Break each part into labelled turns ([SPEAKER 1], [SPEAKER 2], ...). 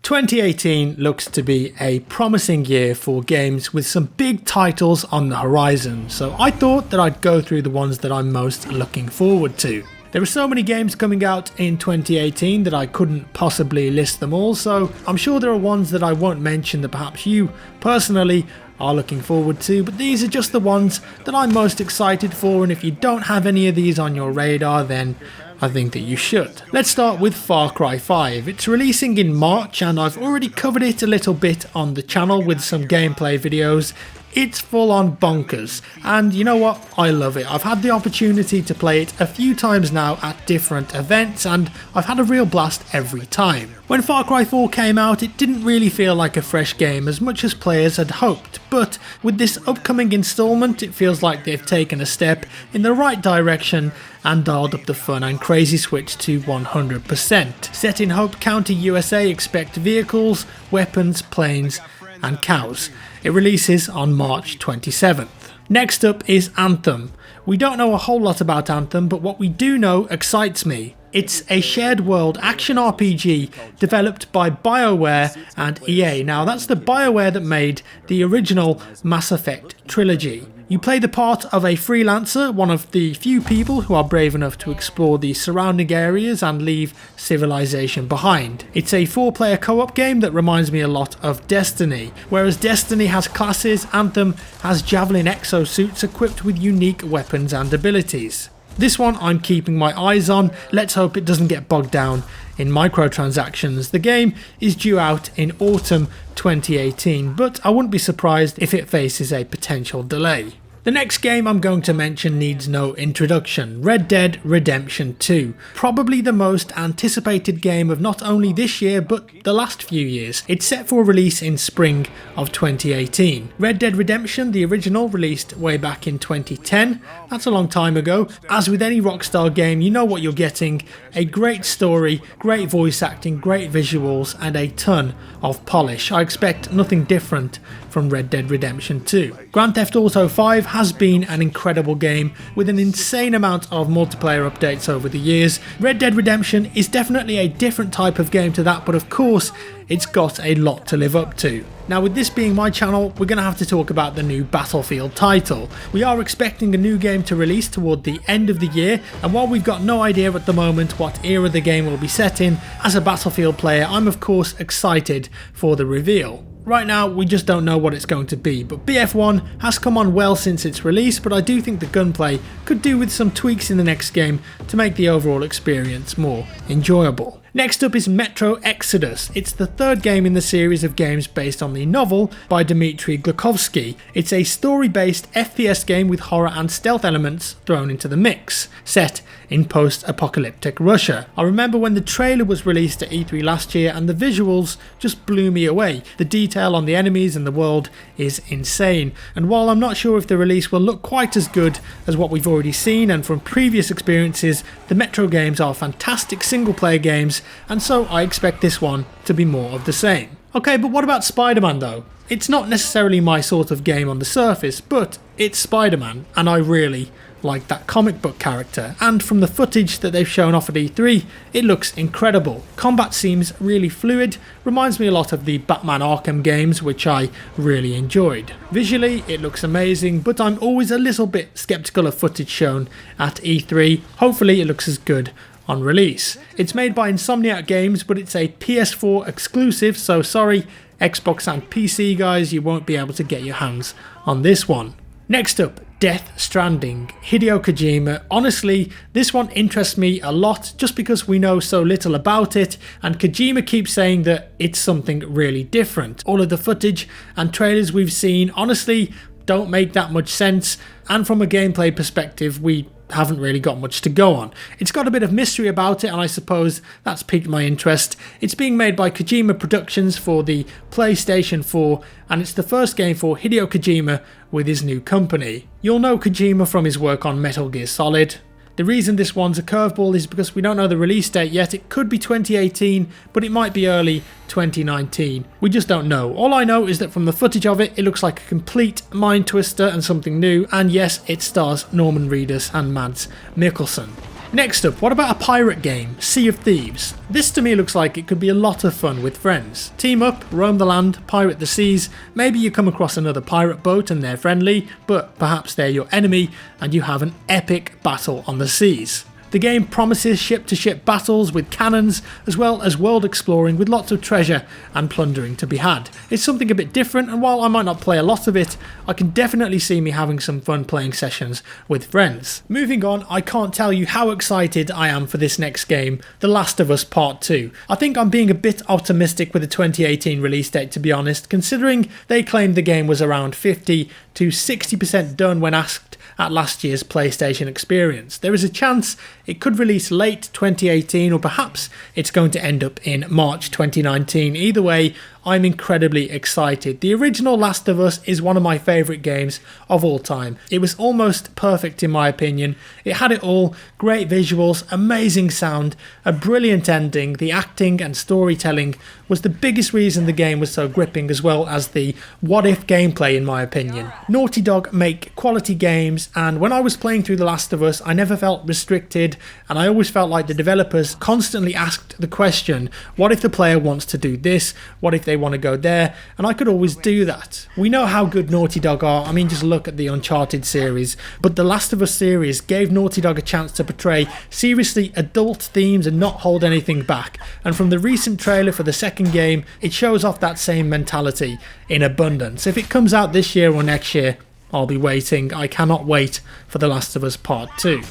[SPEAKER 1] 2018 looks to be a promising year for games with some big titles on the horizon, so I thought that I'd go through the ones that I'm most looking forward to. There are so many games coming out in 2018 that I couldn't possibly list them all, so I'm sure there are ones that I won't mention that perhaps you personally are looking forward to, but these are just the ones that I'm most excited for, and if you don't have any of these on your radar, then I think that you should. Let's start with Far Cry 5. It's releasing in March and I've already covered it a little bit on the channel with some gameplay videos. It's full on bonkers, and you know what? I love it. I've had the opportunity to play it a few times now at different events and I've had a real blast every time. When Far Cry 4 came out, it didn't really feel like a fresh game as much as players had hoped, but with this upcoming installment it feels like they've taken a step in the right direction and dialed up the fun and crazy switch to 100%. Set in Hope County, USA, expect vehicles, weapons, planes and cows. It releases on March 27th. Next up is Anthem. We don't know a whole lot about Anthem, but what we do know excites me. It's a shared world action RPG developed by BioWare and EA. Now that's the BioWare that made the original Mass Effect trilogy. You play the part of a freelancer, one of the few people who are brave enough to explore the surrounding areas and leave civilization behind. It's a 4-player co-op game that reminds me a lot of Destiny. Whereas Destiny has classes, Anthem has Javelin exosuits equipped with unique weapons and abilities. This one I'm keeping my eyes on. Let's hope it doesn't get bogged down in microtransactions. The game is due out in autumn 2018, but I wouldn't be surprised if it faces a potential delay. The next game I'm going to mention needs no introduction, Red Dead Redemption 2. Probably the most anticipated game of not only this year but the last few years. It's set for release in spring of 2018. Red Dead Redemption, the original, released way back in 2010. That's a long time ago. As with any Rockstar game, you know what you're getting. A great story, great voice acting, great visuals and a ton of polish. I expect nothing different from Red Dead Redemption 2. Grand Theft Auto 5 has been an incredible game with an insane amount of multiplayer updates over the years. Red Dead Redemption is definitely a different type of game to that, but of course it's got a lot to live up to. Now with this being my channel, we're going to have to talk about the new Battlefield title. We are expecting a new game to release toward the end of the year, and while we've got no idea at the moment what era the game will be set in, as a Battlefield player I'm of course excited for the reveal. Right now we just don't know what it's going to be, but BF1 has come on well since its release, but I do think the gunplay could do with some tweaks in the next game to make the overall experience more enjoyable. Next up is Metro Exodus. It's the third game in the series of games based on the novel by Dmitry Glukhovsky. It's a story-based FPS game with horror and stealth elements thrown into the mix, set in post-apocalyptic Russia. I remember when the trailer was released at E3 last year and the visuals just blew me away. The detail on the enemies and the world is insane, and while I'm not sure if the release will look quite as good as what we've already seen and from previous experiences, the Metro games are fantastic single-player games, and so I expect this one to be more of the same. Okay, but what about SpiderMan though? It's not necessarily my sort of game on the surface, but it's SpiderMan, and I really like that comic book character, and from the footage that they've shown off at E3, it looks incredible. Combat seems really fluid, reminds me a lot of the Batman Arkham games, which I really enjoyed. Visually, it looks amazing, but I'm always a little bit skeptical of footage shown at E3. Hopefully it looks as good on release. It's made by Insomniac Games, but it's a PS4 exclusive, so sorry Xbox and PC guys, you won't be able to get your hands on this one. Next up, Death Stranding, Hideo Kojima. Honestly, this one interests me a lot just because we know so little about it, and Kojima keeps saying that it's something really different. All of the footage and trailers we've seen honestly don't make that much sense, and from a gameplay perspective we haven't really got much to go on. It's got a bit of mystery about it, and I suppose that's piqued my interest. It's being made by Kojima Productions for the PlayStation 4, and it's the first game for Hideo Kojima with his new company. You'll know Kojima from his work on Metal Gear Solid. The reason this one's a curveball is because we don't know the release date yet. It could be 2018, but it might be early 2019. We just don't know. All I know is that from the footage of it, it looks like a complete mind twister and something new, and yes, it stars Norman Reedus and Mads Mikkelsen. Next up, what about a pirate game, Sea of Thieves? This to me looks like it could be a lot of fun with friends. Team up, roam the land, pirate the seas, maybe you come across another pirate boat and they're friendly, but perhaps they're your enemy and you have an epic battle on the seas. The game promises ship-to-ship battles with cannons, as well as world exploring with lots of treasure and plundering to be had. It's something a bit different, and while I might not play a lot of it, I can definitely see me having some fun playing sessions with friends. Moving on, I can't tell you how excited I am for this next game, The Last of Us Part 2. I think I'm being a bit optimistic with the 2018 release date, to be honest, considering they claimed the game was around 50 to 60% done when asked at last year's PlayStation Experience. There is a chance it could release late 2018, or perhaps it's going to end up in March 2019. Either way, I'm incredibly excited. The original Last of Us is one of my favourite games of all time. It was almost perfect in my opinion. It had it all: great visuals, amazing sound, a brilliant ending. The acting and storytelling was the biggest reason the game was so gripping, as well as the what-if gameplay in my opinion. Naughty Dog make quality games, and when I was playing through The Last of Us, I never felt restricted, and I always felt like the developers constantly asked the question, what if the player wants to do this? What if they want to go there? And I could always do that. We know how good Naughty Dog are. I mean, just look at the Uncharted series, but the Last of Us series gave Naughty Dog a chance to portray seriously adult themes and not hold anything back. And from the recent trailer for the second game, it shows off that same mentality in abundance. If it comes out this year or next year, I'll be waiting. I cannot wait for The Last of Us Part 2.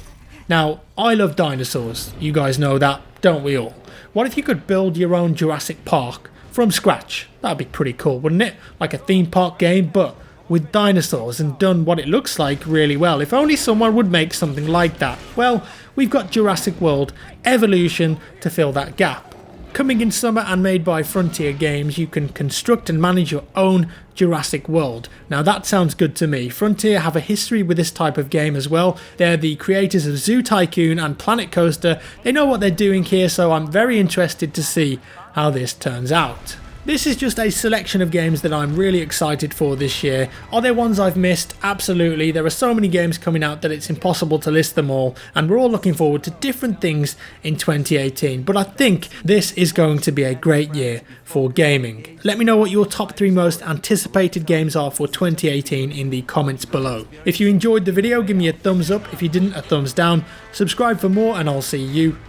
[SPEAKER 1] Now, I love dinosaurs. You guys know that, don't we all? What if you could build your own Jurassic Park from scratch? That'd be pretty cool, wouldn't it? Like a theme park game, but with dinosaurs, and done what it looks like really well. If only someone would make something like that. Well, we've got Jurassic World Evolution to fill that gap. Coming in summer and made by Frontier Games, you can construct and manage your own Jurassic World. Now that sounds good to me. Frontier have a history with this type of game as well. They're the creators of Zoo Tycoon and Planet Coaster. They know what they're doing here, so I'm very interested to see how this turns out. This is just a selection of games that I'm really excited for this year. Are there ones I've missed? Absolutely. There are so many games coming out that it's impossible to list them all, and we're all looking forward to different things in 2018. But I think this is going to be a great year for gaming. Let me know what your top 3 most anticipated games are for 2018 in the comments below. If you enjoyed the video, give me a thumbs up. If you didn't, a thumbs down. Subscribe for more, and I'll see you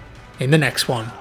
[SPEAKER 1] in the next one.